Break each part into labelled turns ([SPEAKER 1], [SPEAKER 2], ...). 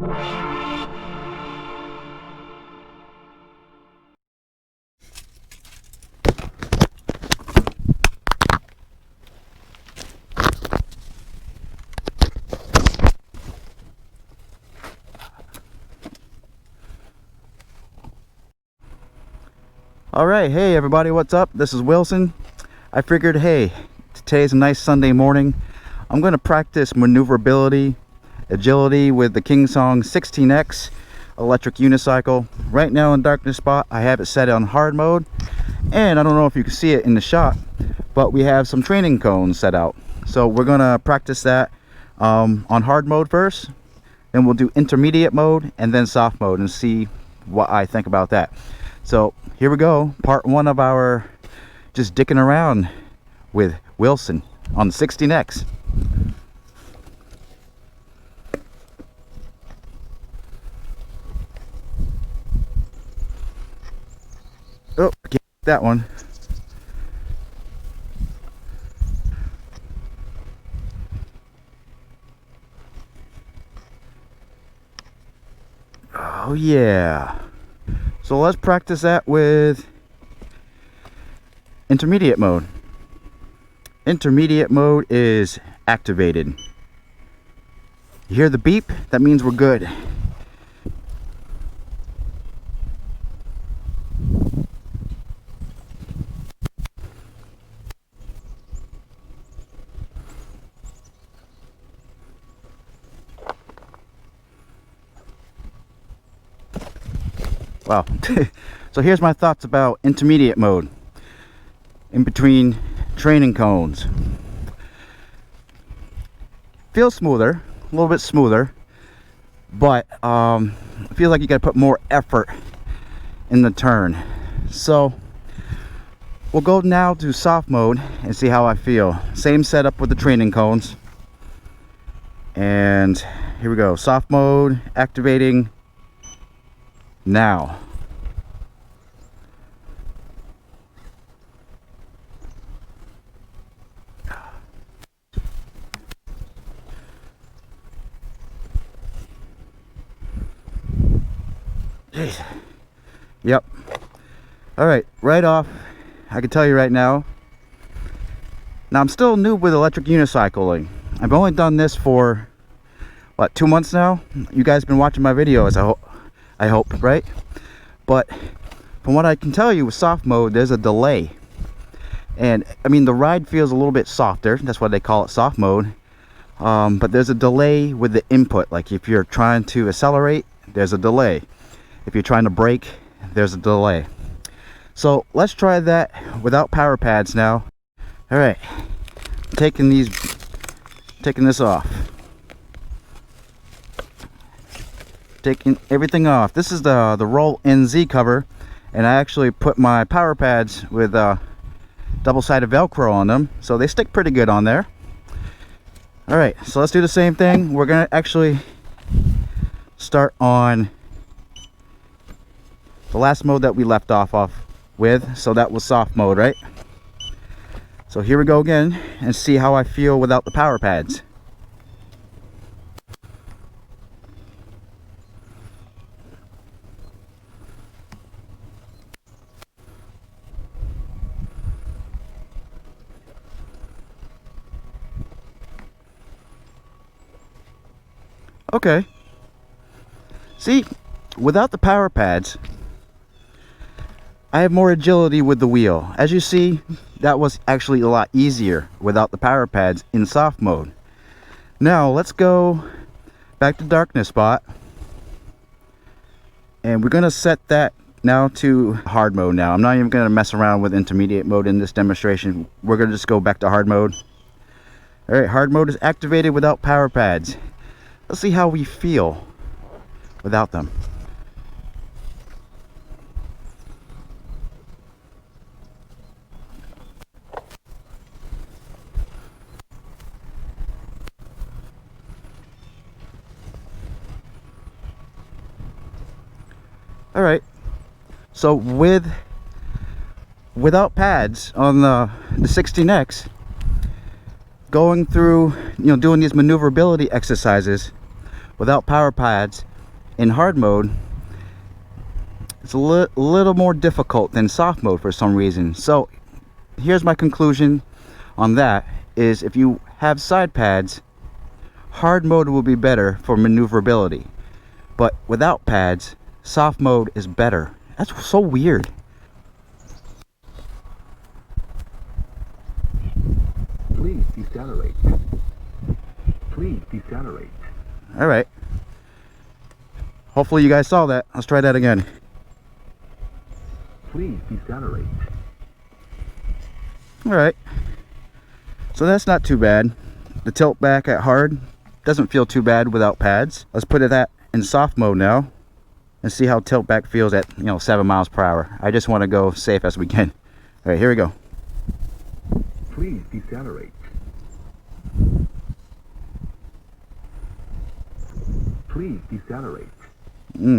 [SPEAKER 1] Alright, hey everybody, what's up? This is Wilson. I figured, hey, today's a nice Sunday morning. I'm going to practice maneuverability, agility with the Kingsong 16X electric unicycle. Right now in darkness spot, I have it set on hard mode. And I don't know if you can see it in the shot, but we have some training cones set out. So we're going to practice that on hard mode first. Then we'll do intermediate mode and then soft mode and see what I think about that. So here we go, part one of our just dicking around with Wilson on the 16X. Oh, I can't get that one. Oh yeah. So let's practice that with intermediate mode. Intermediate mode is activated. You hear the beep? That means we're good. Wow. So here's my thoughts about intermediate mode in between training cones. Feels smoother, a little bit smoother, but I feel like you gotta put more effort in the turn. So we'll go now to soft mode and see how I feel. Same setup with the training cones. And here we go, soft mode activating now. Jeez. Yep. All right, right off, I can tell you right now. Now I'm still new with electric unicycling. I've only done this for what, 2 months now. You guys been watching my videos, I hope, right? But from what I can tell you with soft mode, there's a delay. And I mean, the ride feels a little bit softer. That's why they call it soft mode. But there's a delay with the input. Like if you're trying to accelerate, there's a delay. If you're trying to brake, there's a delay. So let's try that without power pads now. All right, taking this off. Taking everything off. This is the Roll NZ cover, and I actually put my power pads with double-sided Velcro on them, so they stick pretty good on there. All right, so let's do the same thing. We're gonna actually start on the last mode that we left off with, so that was soft mode, right? So here we go again and see how I feel without the power pads. Okay. See, without the power pads, I have more agility with the wheel. As you see, that was actually a lot easier without the power pads in soft mode. Now let's go back to darkness spot, and we're gonna set that now to hard mode. Now I'm not even gonna mess around with intermediate mode in this demonstration. We're gonna just go back to hard mode. All right, hard mode is activated without power pads. Let's see how we feel without them. All right, so without pads on the 16X, going through, doing these maneuverability exercises without power pads in hard mode, it's a little more difficult than soft mode for some reason. So here's my conclusion on that, is if you have side pads, hard mode will be better for maneuverability, but without pads, soft mode is better. That's so weird.
[SPEAKER 2] Please decelerate. Please decelerate.
[SPEAKER 1] All right. Hopefully you guys saw that. Let's try that again.
[SPEAKER 2] Please decelerate.
[SPEAKER 1] All right. So that's not too bad. The tilt back at hard doesn't feel too bad without pads. Let's put that in soft mode now and see how tilt back feels at 7 miles per hour. I just want to go safe as we can. All right, here we go.
[SPEAKER 2] Please decelerate. Please decelerate.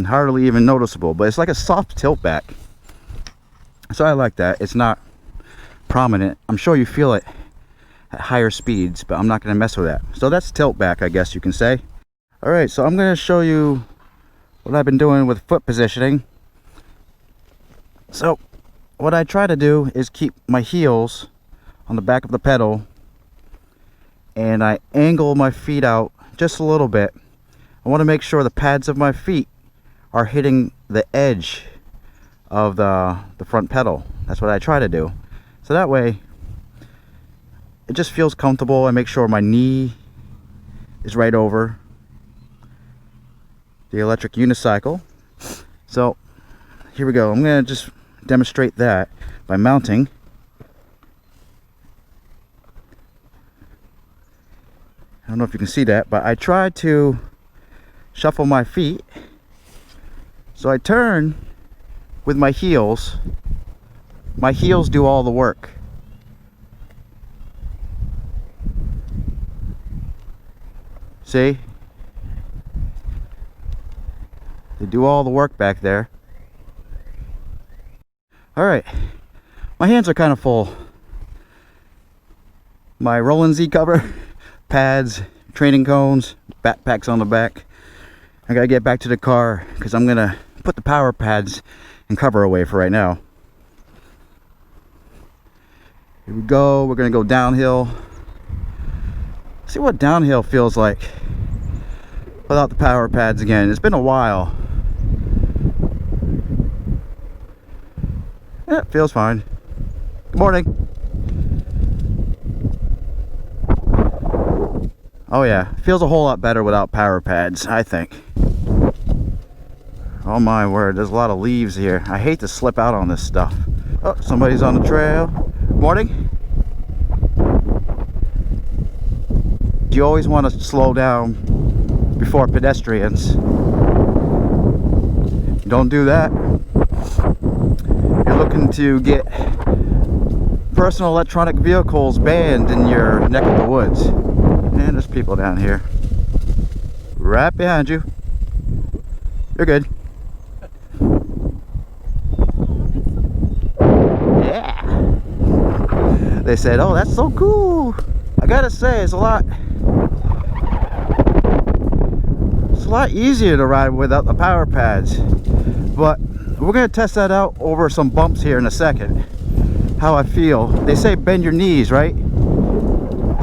[SPEAKER 1] Hardly even noticeable, but it's like a soft tilt back. So I like that. It's not prominent. I'm sure you feel it at higher speeds, but I'm not going to mess with that. So that's tilt back, I guess you can say. All right, so I'm going to show you what I've been doing with foot positioning. So what I try to do is keep my heels on the back of the pedal, and I angle my feet out just a little bit. I want to make sure the pads of my feet are hitting the edge of the front pedal. That's what I try to do. So that way it just feels comfortable. I make sure my knee is right over the electric unicycle. So here we go. I'm going to just demonstrate that by mounting. I don't know if you can see that, but I try to shuffle my feet. So I turn with my heels. My heels do all the work. See? They do all the work back there. All right. My hands are kind of full. My Rollin' Z cover, pads, training cones, backpacks on the back. I gotta get back to the car because I'm gonna put the power pads and cover away for right now. Here we go. We're gonna go downhill. See what downhill feels like without the power pads again. It's been a while. Yeah, it feels fine. Good morning. Oh yeah, feels a whole lot better without power pads, I think. Oh my word, there's a lot of leaves here. I hate to slip out on this stuff. Oh, somebody's on the trail. Morning. You always want to slow down before pedestrians. Don't do that. You're looking to get personal electronic vehicles banned in your neck of the woods. And there's people down here. Right behind you. You're good. Yeah. They said, oh, that's so cool. I gotta say, it's a lot easier to ride without the power pads. But we're gonna test that out over some bumps here in a second. How I feel. They say bend your knees, right?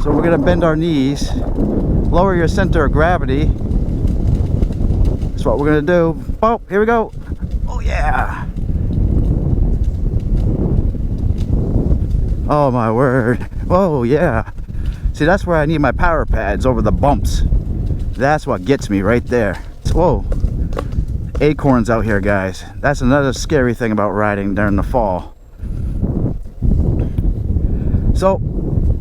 [SPEAKER 1] So we're gonna bend our knees, lower your center of gravity. That's what we're gonna do. Oh, here we go. Oh yeah. Oh my word. Whoa, yeah. See, that's where I need my power pads, over the bumps. That's what gets me right there. Whoa. Acorns out here, guys. That's another scary thing about riding during the fall. So,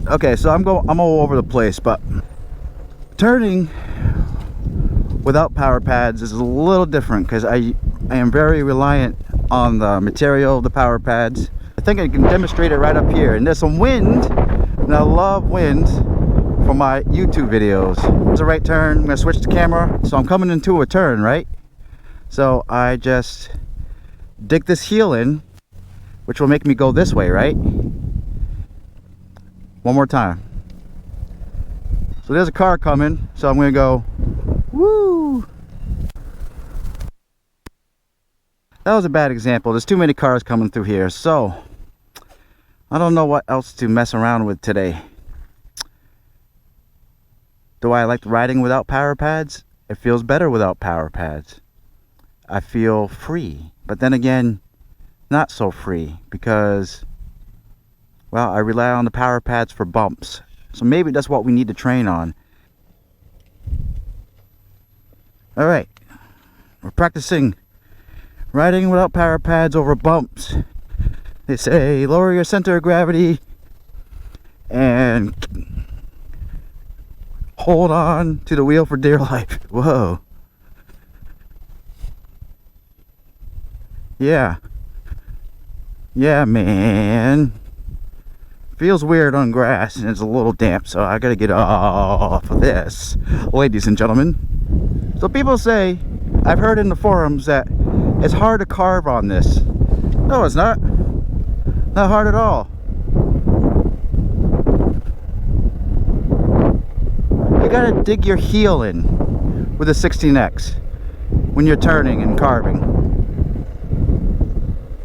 [SPEAKER 1] okay, so I'm all over the place, but turning without power pads is a little different because I am very reliant on the material of the power pads. I think I can demonstrate it right up here. And there's some wind, and I love wind for my YouTube videos. It's a right turn. I'm gonna switch the camera. So I'm coming into a turn, right? So I just dig this heel in, which will make me go this way, right? One more time. So there's a car coming, so I'm gonna go, woo! That was a bad example. There's too many cars coming through here, so I don't know what else to mess around with today. Do I like riding without power pads? It feels better without power pads. I feel free, but then again, not so free, because, well, I rely on the power pads for bumps. So maybe that's what we need to train on. All right, we're practicing riding without power pads over bumps. They say lower your center of gravity and hold on to the wheel for dear life. Whoa. Yeah, man. Feels weird on grass and it's a little damp, so I gotta get off of this, ladies and gentlemen. So people say, I've heard in the forums, that it's hard to carve on this. No, it's not. Not hard at all. You gotta dig your heel in with a 16X when you're turning and carving.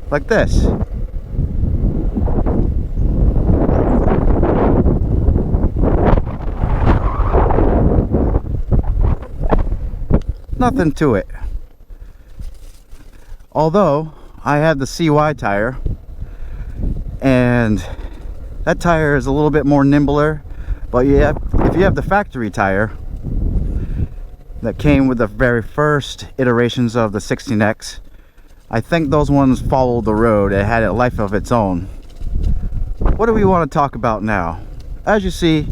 [SPEAKER 1] Like this. Nothing to it. Although I have the CY tire, and that tire is a little bit more nimbler, but yeah, if you have the factory tire that came with the very first iterations of the 16X, I think those ones followed the road. It had a life of its own. What do we want to talk about now? As you see,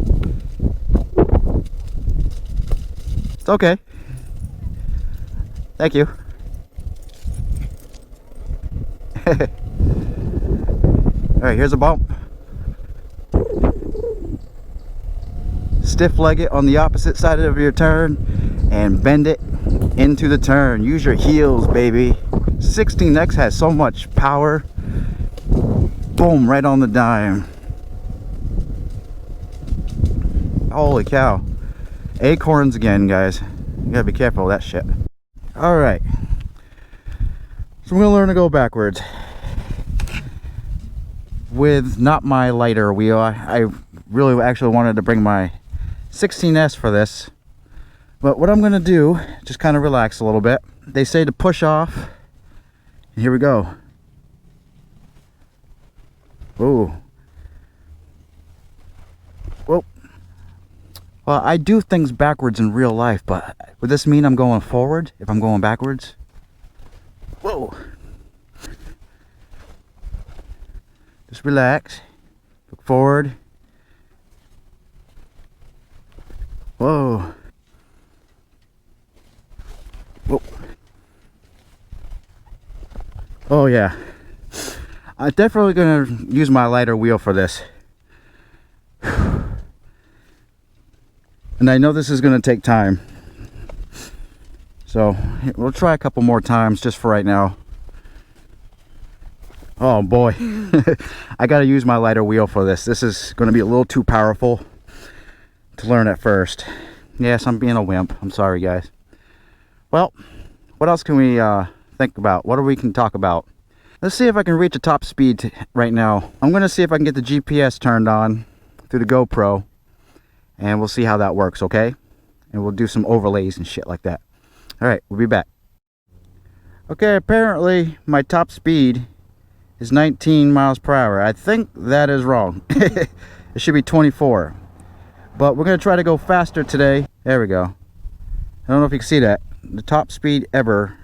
[SPEAKER 1] it's okay. Thank you. Alright, here's a bump. Stiff leg it on the opposite side of your turn and bend it into the turn. Use your heels, baby. 16X has so much power. Boom, right on the dime. Holy cow. Acorns again, guys. You gotta be careful of that shit. Alright. So I'm gonna learn to go backwards. With not my lighter wheel. I really actually wanted to bring my 16S for this. But what I'm gonna do, just kind of relax a little bit. They say to push off. And here we go. Ooh. Whoa. Well, I do things backwards in real life, but would this mean I'm going forward if I'm going backwards? Whoa. Just relax. Look forward. Whoa. Whoa. Oh yeah. I'm definitely gonna use my lighter wheel for this. And I know this is gonna take time. So we'll try a couple more times just for right now. Oh boy. I gotta use my lighter wheel for this. This is gonna be a little too powerful to learn at first. Yes, I'm being a wimp. I'm sorry, guys. Well, what else can we think about? What we can talk about? Let's see if I can reach a top speed right now. I'm gonna see if I can get the GPS turned on through the GoPro, and we'll see how that works, okay? And we'll do some overlays and shit like that. All right, we'll be back. Okay, apparently my top speed is 19 miles per hour. I think that is wrong. It should be 24. But we're gonna try to go faster today. There we go. I don't know if you can see that. The top speed ever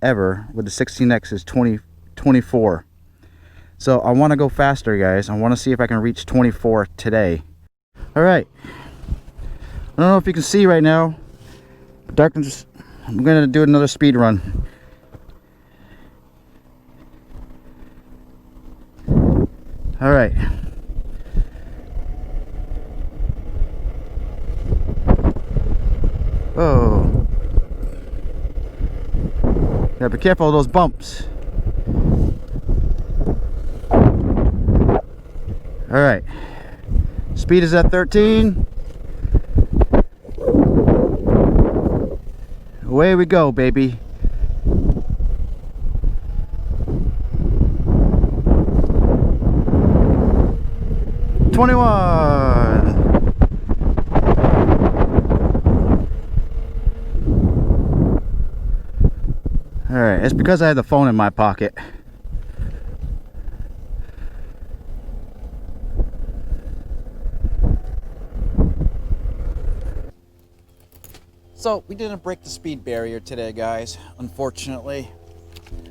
[SPEAKER 1] with the 16X is 24. So I want to go faster, guys. I want to see if I can reach 24 today. All right. I don't know if you can see right now. Darkness. I'm gonna do another speed run. All right. Whoa. Gotta be careful of those bumps. All right. Speed is at 13. Away we go, baby. 21. All right, it's because I had the phone in my pocket. So we didn't break the speed barrier today, guys, unfortunately.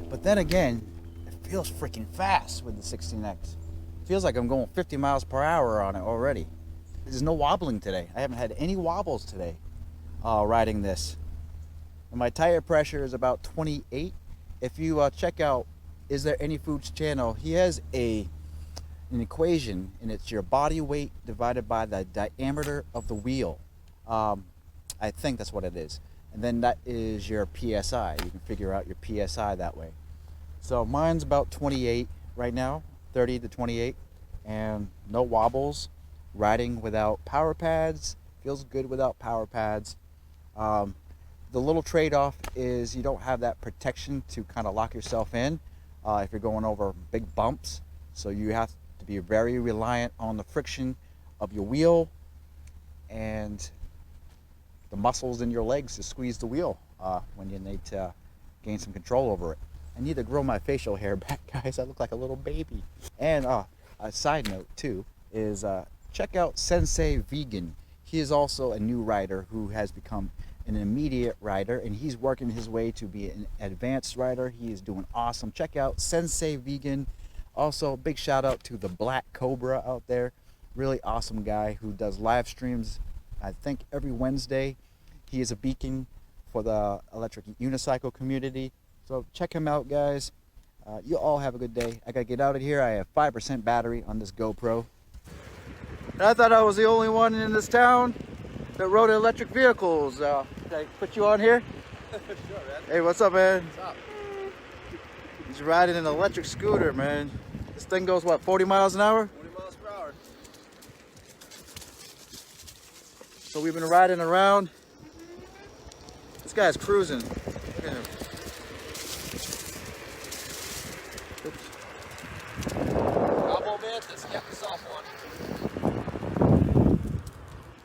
[SPEAKER 1] But then again, it feels freaking fast with the 16X. It feels like I'm going 50 miles per hour on it already. There's no wobbling today. I haven't had any wobbles today riding this. And my tire pressure is about 28. If you check out Is There Any Foods channel, he has an equation, and it's your body weight divided by the diameter of the wheel. I think that's what it is. And then that is your PSI. You can figure out your PSI that way. So mine's about 28 right now, 30 to 28, and no wobbles. Riding without power pads, feels good without power pads. The little trade-off is you don't have that protection to kind of lock yourself in if you're going over big bumps. So you have to be very reliant on the friction of your wheel and the muscles in your legs to squeeze the wheel when you need to gain some control over it. I need to grow my facial hair back, guys. I look like a little baby. And a side note too is check out Sensei Vegan. He is also a new rider who has become an immediate rider, and he's working his way to be an advanced rider. He is doing awesome. Check out Sensei Vegan. Also, big shout out to the Black Cobra out there. Really awesome guy who does live streams, I think every Wednesday. He is a beacon for the electric unicycle community. So check him out, guys. You all have a good day. I gotta get out of here. I have 5% battery on this GoPro. And I thought I was the only one in this town that rode electric vehicles. Can I put you on here?
[SPEAKER 3] Sure, man.
[SPEAKER 1] Hey, what's up, man?
[SPEAKER 3] What's up?
[SPEAKER 1] He's riding an electric scooter, man. This thing goes, what, 40 miles an hour?
[SPEAKER 3] 40 miles per hour.
[SPEAKER 1] So we've been riding around. This guy's cruising. Look at him.